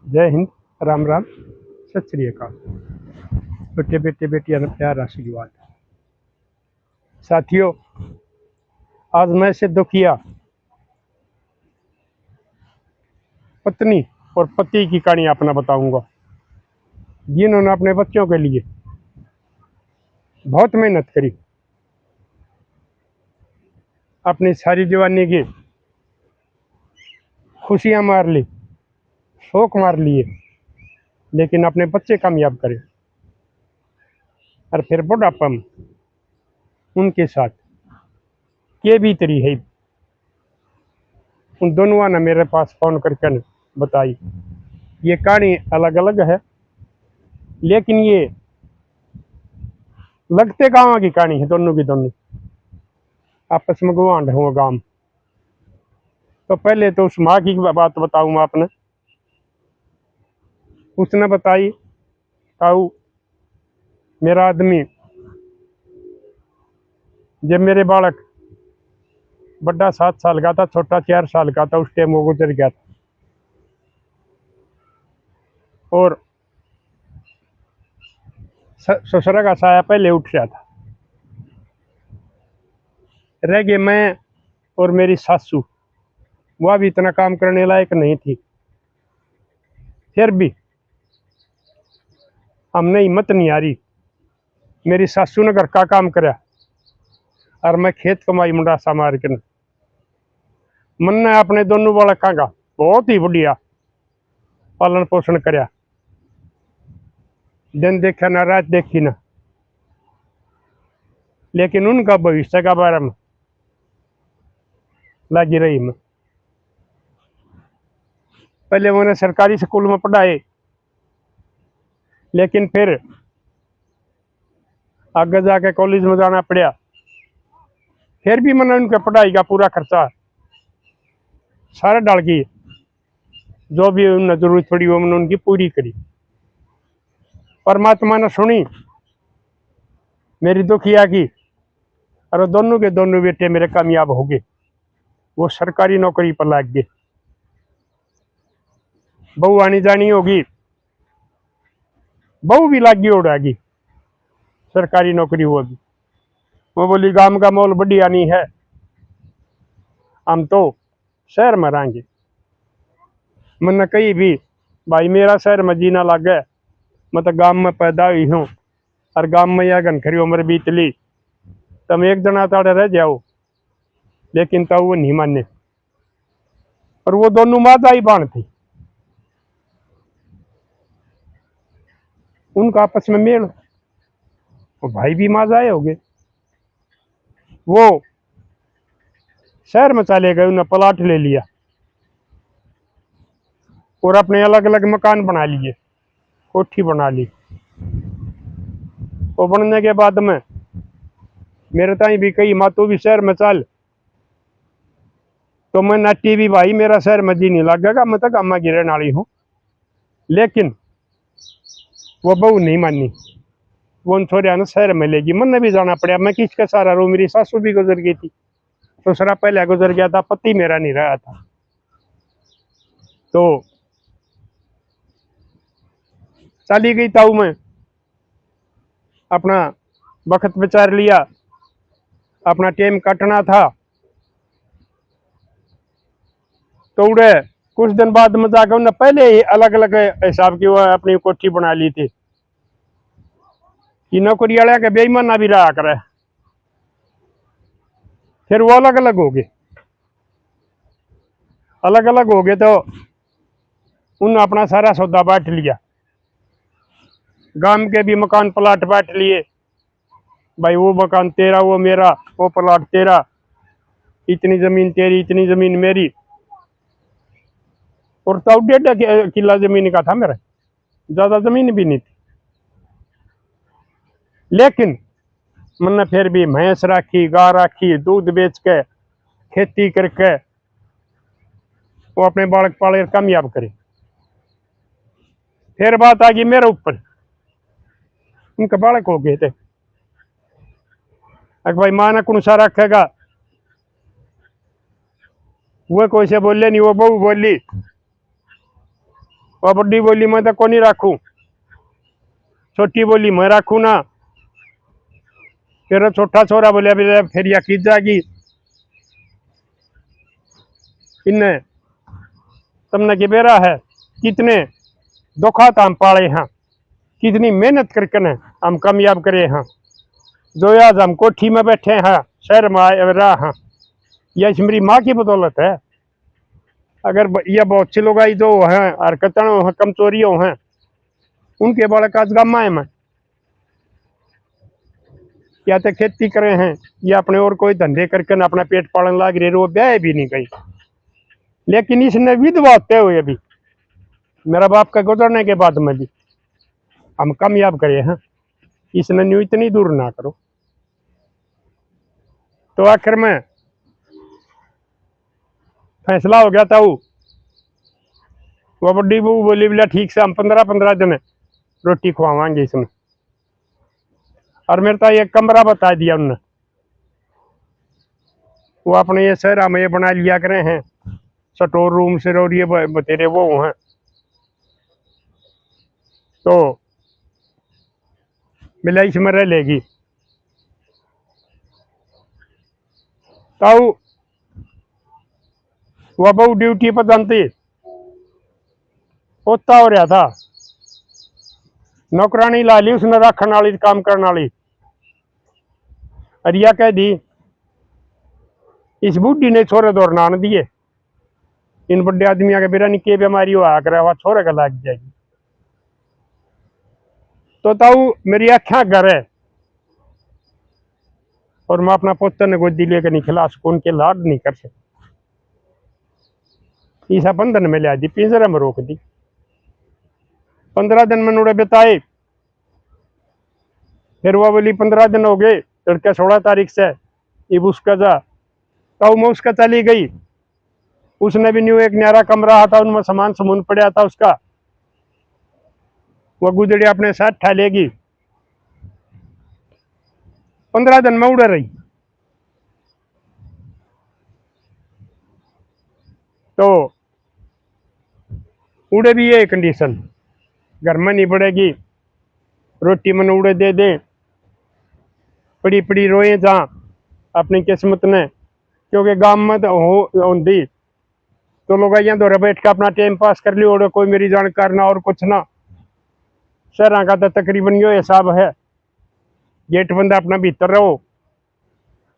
जय हिंद, राम राम, सत श्री अकाल। बेटे बेटे बेटियां ने प्यार आशीर्वाद। साथियों, आज मैं से दुखिया पत्नी और पति की कहानी अपना बताऊंगा, जिन्होंने अपने बच्चों के लिए बहुत मेहनत करी, अपनी सारी जवानी की खुशियां मार ली, शौक मार लिए, लेकिन अपने बच्चे कामयाब करे और फिर बुढ़ापा में उनके साथ ये बीतरी है। उन दोनों ने मेरे पास फोन करके बताई। ये कहानी अलग अलग है, लेकिन ये लगते गाँव की कहानी है। दोनों की दोनों आपस में गुआंढ हुआ गांव। तो पहले तो उस माँ की बात बताऊँ मैं आपने। उसने बताई, ताऊ मेरा आदमी, जब मेरे बालक बड़ा 7 साल का था, छोटा 4 साल का था, उस टाइम वो गुजर गया था। और ससुरा का साया पहले उठ गया था। रह गए मैं और मेरी सासू। वह भी इतना काम करने लायक नहीं थी, फिर भी हमने हिम्मत नहीं हारी। मेरी सासू ने घर का काम कराया और मैं खेत कमाई मुंडासा मार के। मन ने अपने दोनों बालकों का बहुत ही बढ़िया पालन पोषण कराया। दिन देखा ना रात देखी ना, लेकिन उनका भविष्य का बारे में लगी रही मैं। पहले उन्हें सरकारी स्कूल में पढ़ाए, लेकिन फिर आगे जाके कॉलेज में जाना पड़ा। फिर भी मैंने उनके पढ़ाई का पूरा खर्चा सारा डाल की, जो भी उन्हें जरूरत पड़ी वो मैंने उनकी पूरी करी। परमात्मा ने सुनी मेरी दुखिया की, और दोनों के दोनों बेटे मेरे कामयाब हो गए। वो सरकारी नौकरी पर लग गए। बहू आनी जानी होगी, बहू भी लागी उड़ागी, सरकारी नौकरी होगी। वो बोली गांव का माहौल बढ़िया नहीं है, हम तो शहर में रहेंगे। मैंने कही भी भाई मेरा शहर में जीना लग गया, मैं तो गांव में पैदा हुई हूँ और गांव में यह घनखरी उम्र बीत ली, तुम एक जना ताड़े रह जाओ। लेकिन तब वो नहीं माने, और वो दोनों माता ही बाण थी। उनका आपस में मेल, वो भाई भी माँ जाए हो गए। वो शहर में चले गए, उन्हें प्लाट ले लिया और अपने अलग अलग मकान बना लिए, कोठी बना ली। वो बनने के बाद में मेरे ताई भी कही माँ तू भी शहर में चल। तो मैं नट्टी भी भाई मेरा शहर में जी नहीं लगेगा, मैं तो गामा की रहने वाली हूँ। लेकिन वो बहू नहीं मानी, वो उन छोरिया ने शहर में लेगी। मन ने भी जाना पड़ा, मैं किसका सहारा रहूं। मेरी सासू भी गुजर गई थी, दूसरा पहले गुजर गया था, पति मेरा नहीं रहा था। तो चली गई ताऊ, मैं अपना वक्त विचार लिया, अपना टाइम काटना था। तो उड़े कुछ दिन बाद में जाकर उन्हें पहले ही अलग अलग हिसाब की वो अपनी कोठी बना ली थी कि नौकरी वाले के बेईमाना भी रहा करे। फिर वो अलग अलग हो गए। अलग अलग हो गए तो उन अपना सारा सौदा बांट लिया। गांव के भी मकान प्लाट बांट लिए, भाई वो मकान तेरा, वो मेरा, वो प्लाट तेरा, इतनी जमीन तेरी, इतनी जमीन मेरी। और तब 1.5 किला जमीन का था मेरा, ज्यादा जमीन भी नहीं थी। लेकिन मैंने फिर भी भैंस राखी, गाय राखी, दूध बेच के, खेती करके वो अपने बालक पाले कामयाब करे। फिर बात आ गई मेरे ऊपर, उनके बालक हो गए थे। अगर भाई माँ ने कौन सा रखेगा, वो कोई से बोले नहीं। वो बहू बोली वह बड़ी बोली मैं तो कोनी राखू, छोटी बोली मैं राखू ना। फिर छोटा छोरा बोलिया फिर या की जागी इन्हें तुमने के बेरा है, कितने दुखात हम पाले हैं, कितनी मेहनत करके न हम कामयाब करे हैं। जो आज हम कोठी में बैठे हैं, शहर में आए रहा हैं, यह मेरी माँ की बदौलत है। अगर यह बहुत अच्छे लोग आई जो हैं हरकतों हैं कमजोरियों हैं, उनके बालक आज गाँव में मैं या तो खेती करे हैं या अपने और कोई धंधे करके न अपना पेट पालन लाग रहे, वो ब्याह भी नहीं गई। लेकिन इसने विधवा होते हुए अभी मेरा बाप का गुजरने के बाद में भी हम कामयाब करे हैं। इसने न्यू इतनी दूर ना करो। तो आखिर में फैसला हो गया था वो बड़ी बहू बोली बोला ठीक से हम 15-15 दिन रोटी खुआवाएंगे इसमें। और मेरे तो एक कमरा बता दिया उन्होंने, वो अपने ये शहर में ये बना लिया करे हैं स्टोर रूम से, और ये बतेरे वो हैं। तो मिला इसमें रह लेगी। तो वह बहू ड्यूटी पर जानती होता हो रहा था, नौकरानी ला ली उसने रखने वाली काम करने वाली। अरिया कह दी इस बूढ़ी ने छोरे दौर नान दिए, इन बड़े आदमियों के बेरा निके बीमारी हुआ करे वह छोरे का लग जाएगी। तो ताऊ मेरी आख्या घर है और मैं अपना पुत्र ने गोदी लेकर नहीं खिला सकूं, उनके लाड नहीं कर सकता। ईसा बंधन में लिया दी, पिंजरे में रोक दी। 15 दिन में उड़े बिताए। फिर वह बोली 15 दिन हो गए, लड़का 16 तारीख से इब उसका जा ताऊ मैं उसका चली गई। उसने भी न्यू एक न्यारा कमरा था, उनमें सामान समून पड़ा था उसका, वह गुजरी अपने साथ ठा लेगी। 15 दिन में उड़ रही। तो उड़े भी ये कंडीशन, घर में नहीं पड़ेगी, रोटी मन उड़े दे दे, पड़ी पड़ी रोए जहाँ अपनी किस्मत ने, क्योंकि गांव में तो होती तो लोग यहाँ दौरे बैठ के अपना टाइम पास कर लियो, और कोई मेरी जानकार ना और कुछ ना। शहर का तो तकरीबन यो हिसाब है, गेट बंद अपना भीतर रहो,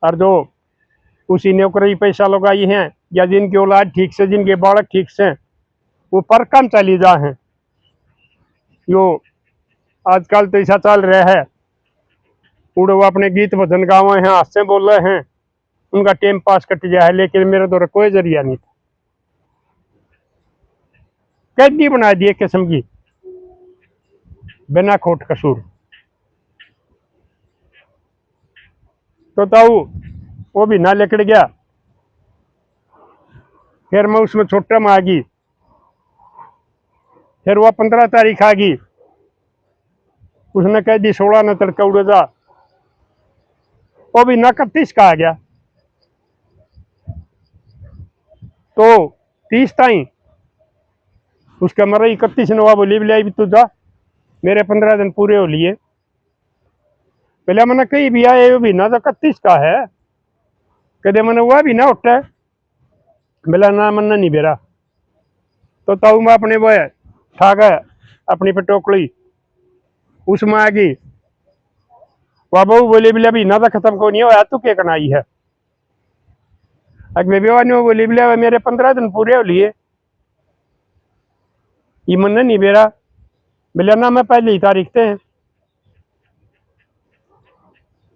और जो उसी नौकरी पैसा लगाई हैं या जिनकी औलाद ठीक से, जिनके बालक ठीक से, वो पर कम चली जा हैं। यो आजकल तो ऐसा चल रहा है, उड़ो वो अपने गीत भजन गावे हैं, हाथ से बोल रहे हैं, उनका टाइम पास कट गया है। लेकिन मेरे द्वारा कोई जरिया नहीं था, कैदी बना दिए किस्म की बिना खोट कसूर। तो ताऊ वो भी ना लेकड़ गया। फिर मैं उसमें छोटा में आ गई। फिर वह 15 तारीख आ गई, उसने कह दी 16 न तड़का उड़े जा, वो भी ना 31 का आ गया। तो 30 ताई उसका मरा 31 नवा बोली भी तू जा, मेरे 15 दिन पूरे हो लिए। पहले मैंने कही भी आए भी ना तो 31 का है, कदे मैंने हुआ भी ना उठा, बोला ना मन नहीं बेरा। तो ताऊ मैं अपने वो ठा गया अपनी पटोकड़ी, उसमें आ गई। वह बहू बोली बिले अभी ना तो खत्म को नहीं होया, तू क्या करना आई है। अगले बेवानी बोली बिले मेरे 15 दिन पूरे हो लिए, ये मन नहीं बेरा। बोले ना मैं पहली तारीख थे।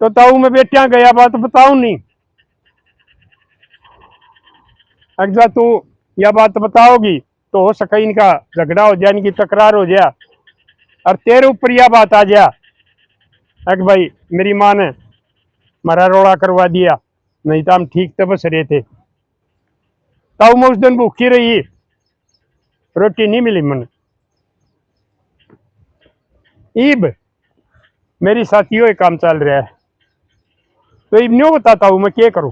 तो ताऊ मैं बेटिया गया बात बताऊ नहीं, अगर तू यह बात बताओगी तो हो सके इनका झगड़ा हो जाए, इनकी तकरार हो जाए, और तेरे ऊपर यह बात आ जाए अक भाई मेरी माँ ने मारा रोड़ा करवा दिया, नहीं तो हम ठीक तो बस रहे थे। ताऊ मैं उस दिन भूखी रही, रोटी नहीं मिली मन। ईब मेरी साथियों काम चल रहा है, तो ईब नहीं बताता हूं मैं क्या करूं।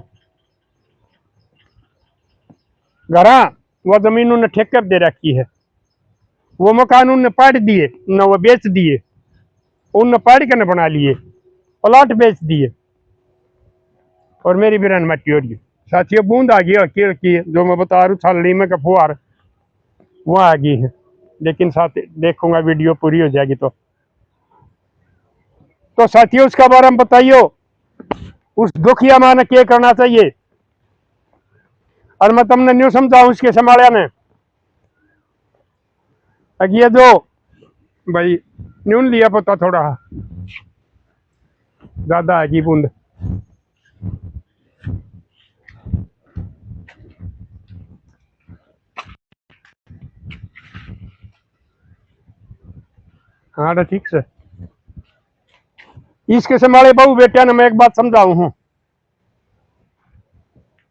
घर वह जमीन उन्हें ठेके दे रखी है, वो मकान उनने पाड़ दिए, उनने वो बेच दिए, उनने पाड़ के न बना लिए, प्लॉट बेच दिए, और मेरी बिरन मट्टी हो रही है। साथियों बूंद आ गई कीड़ की, जो मैं बता रहा हूँ छलनी में फुहार वो आ गई है। लेकिन साथ देखूंगा वीडियो पूरी हो जाएगी तो साथियों उसका बारे में बताइयो, उस दुखिया मां ने क्या करना चाहिए। और मैं तुमने न्यू समझाऊं उसके संभालिया ने ये जो भाई न्यून लिया पता थोड़ा ज्यादा है बूंद। हाँ तो ठीक से इसके संभाले बहु बेटिया ने मैं एक बात समझाऊ हूं,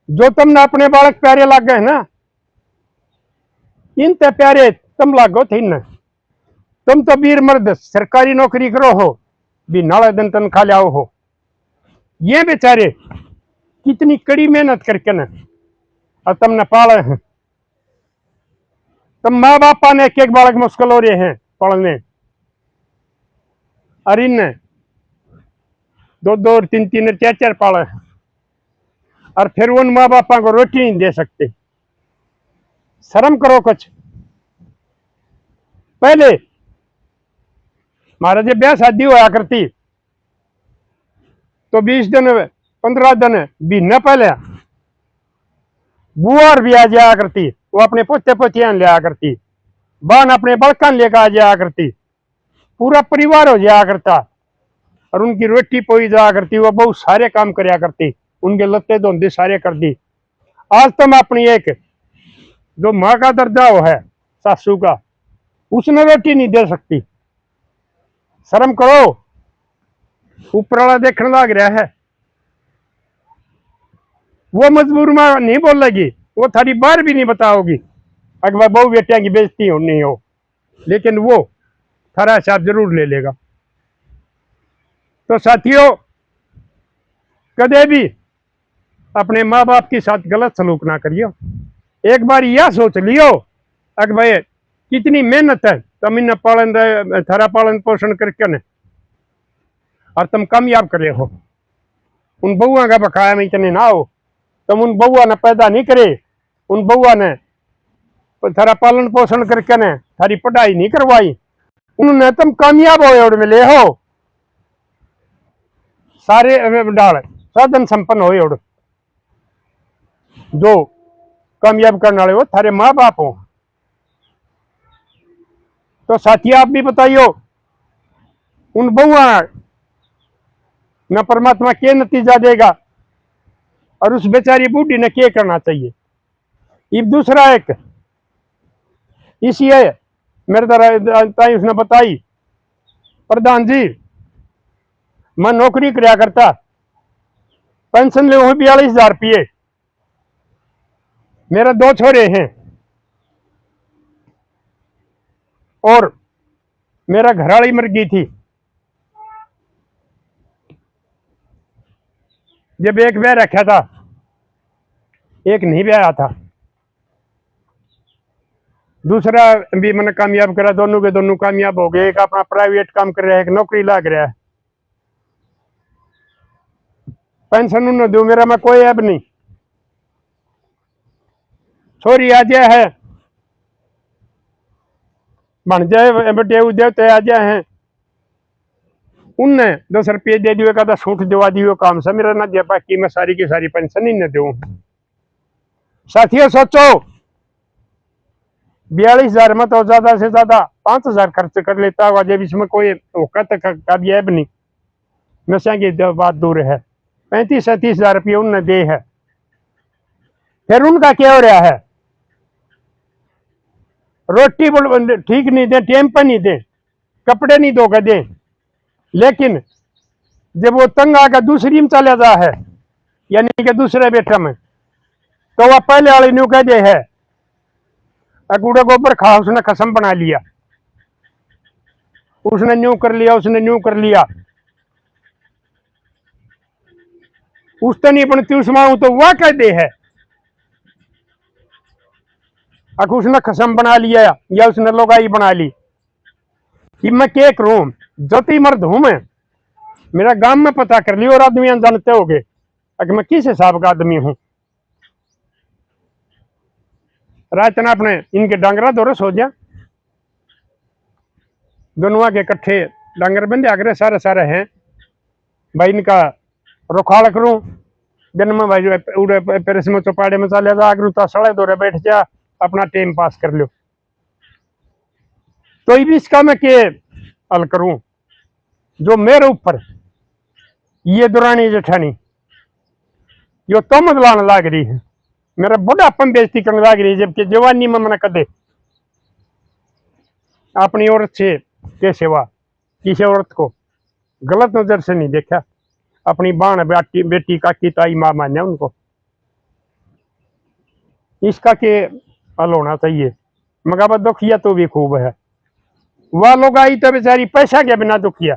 जो तुमने अपने बालक प्यारे लाग गए ना, इन ते प्यारे तुम लागो थे न। तुम तो वीर मर्द सरकारी नौकरी करो हो, भी नाले दिन तनख्वाह लाओ हो। ये बेचारे कितनी कड़ी मेहनत करके न और तुमने पाले हैं। तुम माँ बापा ने एक एक बालक मुश्किल हो रहे हैं पढ़ने, और इन दो दो और तीन तीन चार चार पाले हैं, और फिर उन माँ बापा को रोटी नहीं दे सकते। शर्म करो कुछ। पहले महाराज जब ब्याह शादी होया करती तो 20 दिन 15 दिन महीना पहले बुआ और भी आ जाया करती, वो अपने पोते पोतियां ले आया करती, बहन अपने बड़कन लेकर आ जाया करती, पूरा परिवार हो जाया करता, और उनकी रोटी पोई जाया करती, वो बहुत सारे काम करया करती, उनके लत्ते धोंदी सारे कर दी। आज तुम अपनी एक जो माँ का दर्जा हो है सासू का, उसने रोटी नहीं दे सकती। शर्म करो। ऊपर वाला देखने लग रहा है, वो मजबूर में नहीं बोलेगी, वो थारी बार भी नहीं बताओगी अगर बहु बेटिया की बेइज्जती हो नहीं हो, लेकिन वो थारा हिसाब जरूर ले लेगा। तो साथियों कदे भी अपने माँ बाप के साथ गलत सलूक ना करियो। एक बार यह सोच लियो अगर भाई कितनी मेहनत है तुम इन पालन थारा पालन पोषण करके न, और तुम कामयाब करे हो। उन बहुआ का बकाया में इतने ना हो, तुम उन बहुआ ने पैदा नहीं करे, उन बहुआ ने थारा पालन पोषण करके ने थारी पढ़ाई नहीं करवाई, उन्होंने तुम कामयाब हो मिले हो, सारे डाल साधन संपन्न हो, जो कामयाब करने वाले वो थारे माँ बाप हो। तो साथी आप भी बताइयो उन बहुआ न परमात्मा के नतीजा देगा, और उस बेचारी बूढ़ी ने क्या करना चाहिए। ये दूसरा एक इसी है मेरे तरह उसने बताई, प्रधान जी मैं नौकरी कराया करता, पेंशन ले 42,000 रुपये, मेरे 2 छोरे हैं, और मेरा घरवाली मर गई थी। जब एक ब्याह रखा था, एक नहीं ब्याह था, दूसरा भी मैंने कामयाब करा, दोनों के दोनों कामयाब हो गए। एक अपना प्राइवेट काम कर रहा है, एक नौकरी लग रहा है, पेंशन उन्होंने दो, मेरा में कोई ऐब नहीं। छोरी आ जाए है बन जाए बटे देवते आ जाए हैं, उनने 10 रुपये दे दिए, कहता सूट दिवा दियो काम से मेरा ना दे, बाकी मैं सारी की सारी पेंशन ही न दूं। साथियों सोचो 42,000 में तो ज्यादा से ज्यादा 5,000 खर्च कर लेता होगा, जब इसमें कोई औकत का भी ऐब नहीं। नशा की बात दूर है, 35-37,000 रुपये उनने दे है। फिर उनका क्या हो रहा है, रोटी ठीक नहीं दे, टाइम पर नहीं दे, कपड़े नहीं धोकर दे, लेकिन जब वो तंग आकर दूसरी में चला जा है, यानी कि दूसरे बेटा में, तो वह पहले वाले न्यू कह दे है अकूड़े गोबर खा, उसने कसम बना लिया, उसने न्यू कर लिया, उसने न्यू कर लिया, उसने नहीं बनती उसमें तो वह कह दे है अगर उसने खसम बना लिया या उसने लोगाई बना ली कि मैं क्या करूं, जोती मर्द हूं मैं, मेरा गांव में पता कर लियो और आदमी जानते हो गए अगर मैं किस हिसाब का आदमी हूं। रात ना अपने इनके डांगरा दौरे सो जा, दोनों के इकट्ठे डांगर बंदे आगरे सारे सारे हैं भाई, इनका रुखाल करूं दिन में भाई उड़े पेरिस में चौपाड़े में चले जा आगरू तो सड़े दौरे बैठ जा अपना टाइम पास कर लो। तो भी इसका मैं के हल करूं जो मेरे ऊपर ये दुरानी जेठानी यो तोमत लाने लाग रही है, मेरा बुढ़ापन बेइज्जती करने लाग रही है, जबकि जवानी में मैंने कदे अपनी औरत से के सिवा किसी औरत को गलत नजर से नहीं देखा। अपनी बाण बेटी बेटी काकी ताई माँ मान्य उनको, इसका के हल होना चाहिए। मगर दुखिया तो भी खूब है, वह लोग आई तो बेचारी पैसा के बिना दुखिया,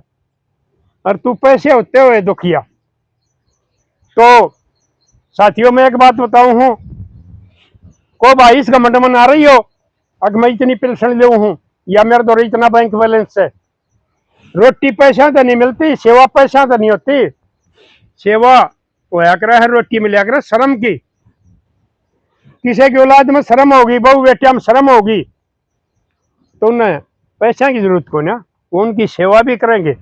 और तू पैसे होते हुए दुखिया। तो साथियों में एक बात बताऊं हूं, को भाई इस घमंड में आ रही हो अगर मैं इतनी पेंशन ले हूं या मेरे द्वारा इतना बैंक बैलेंस है, रोटी पैसा तो नहीं मिलती, सेवा पैसा तो नहीं होती, सेवा होया करा है, रोटी मिला कर शर्म की, किसी की औलाद में शर्म होगी, बहू बेटिया में शर्म होगी, तो उन्हें पैसा की जरूरत को ना, वो उनकी सेवा भी करेंगे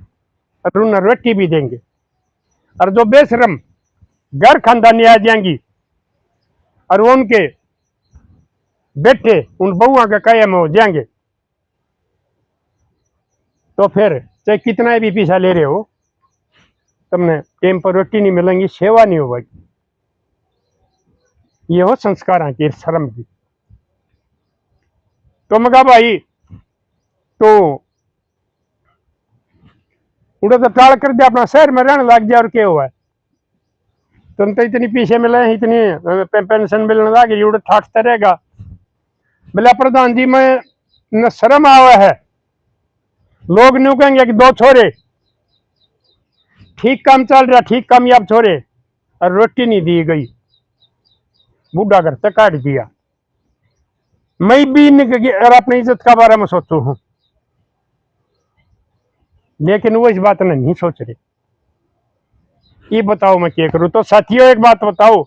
और उन्हें रोटी भी देंगे। और जो बेशरम घर खानदानी आ जाएंगी और वो उनके बेटे उन बहुआ के कायम हो जाएंगे, तो फिर चाहे कितना भी पैसा ले रहे हो तुमने टाइम पर रोटी नहीं मिलेंगी, सेवा नहीं होगी। ये हो संस्कार की शर्म की। तो मैं कहा भाई तो उड़े तो टाल कर दिया, अपना शहर में रहने लग गया और क्या हुआ है, तुम तो इतनी पीछे मिले इतनी पेंशन मिलने लगी, उड़े ठाटता रहेगा। बोला प्रधान जी में न शर्म आवा है, लोग न्यू कहेंगे कि दो छोरे ठीक काम चल रहा, ठीक कामयाब छोरे, और रोटी नहीं दी गई, बूढ़ा घर तक काट दिया। मैं भी और अपनी इज्जत का बारे में सोचू हूं, लेकिन वो इस बात ने नहीं सोच रहे। ये बताओ मैं क्या करूं। तो साथियों एक बात बताओ,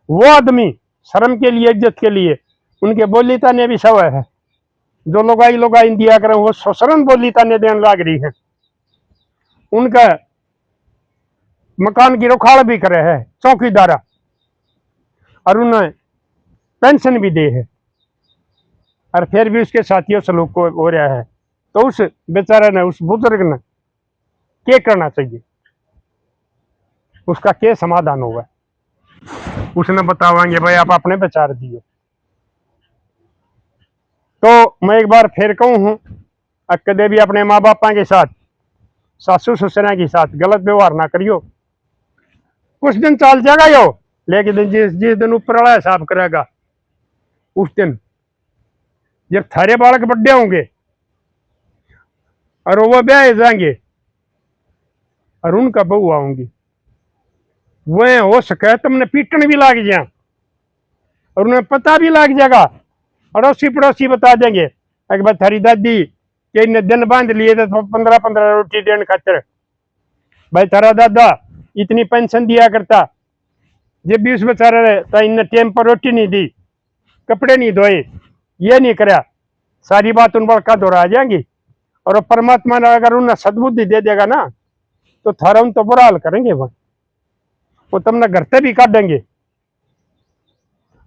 वो आदमी शर्म के लिए इज्जत के लिए उनके बोली ताने भी सवय है, जो लोग आई दिया करें वो ससरन बोली ताने देने लाग रही है, उनका मकान की रुखाड़ भी करे है चौकीदारा, और उन्हें पेंशन भी दे है, और फिर भी उसके साथियों सलूक को हो रहा है। तो उस बेचारे ने, उस बुजुर्ग ने क्या करना चाहिए, उसका क्या समाधान होगा, उसने बतावाएंगे भाई आप अपने विचार दियो। तो मैं एक बार फिर कहूं हूं, कदे भी अपने माँ बापा के साथ, सासू ससुरा के साथ गलत व्यवहार ना करियो। कुछ दिन चल जाएगा यो, लेकिन जिस जिस दिन ऊपर वाला हिसाब करेगा उस दिन जब थारे बालक बड़े होंगे और वो ब्याह जाएंगे और उनका बहू आऊंगी, वह हो सके तुमने पीटन भी लाग जाए और उन्हें पता भी लग जाएगा, अड़ोसी पड़ोसी बता देंगे अगर थारी दादी के इन्हें दिन बांध लिए थे 15-15 रोटी देने खातिर, भाई थारा दादा इतनी पेंशन दिया करता, जब भी उस बेचारे तो इन्हें टाइम पर रोटी नहीं दी, कपड़े नहीं धोए, ये नहीं करा, सारी बात उन पर का दोहरा जाएंगी। और परमात्मा ने अगर उन्हें सद्बुद्धि दे देगा ना, तो थारा उन तो बुरा हाल करेंगे, वो तुमने घर से भी काटेंगे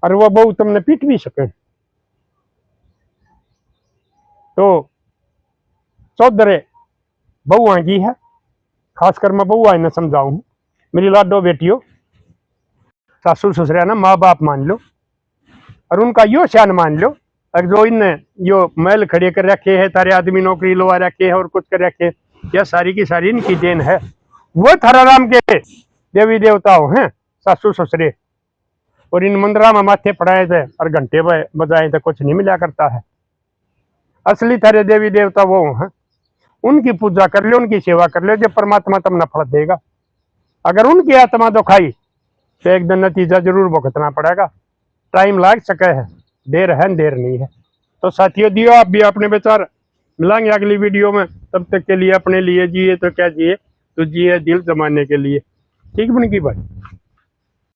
और वो बहू तुमने पीट भी सके। तो चौधरे बहुआ की है, खासकर मैं बहुआ ने समझाऊं, मेरी लाडो बेटियों, सासू ससुरा ना माँ बाप मान लो और उनका यो शान मान लो। अगर जो इनने यो महल खड़े कर रखे है, तारे आदमी नौकरी लवा रखे है और कुछ कर रखे, यह सारी की सारी इनकी देन है। वो थाराराम के देवी देवताओं हैं सासू ससुरे, और इन मंदिरा में माथे पड़ाए थे और घंटे बजाए थे, कुछ नहीं मिला करता है। असली थारे देवी देवता वो हैं, उनकी पूजा कर लो, उनकी सेवा कर लो, जो परमात्मा तुमने फल देगा। अगर उनकी आत्मा दुखाई तो एक दिन नतीजा जरूर भुगतना पड़ेगा, टाइम लग सके है, देर है देर नहीं है। तो साथियों दियो आप भी अपने विचार, मिलेंगे अगली वीडियो में। तब तक के लिए अपने लिए जिए तो क्या जिए, तो जिए दिल जमाने के लिए। ठीक बन की भाई।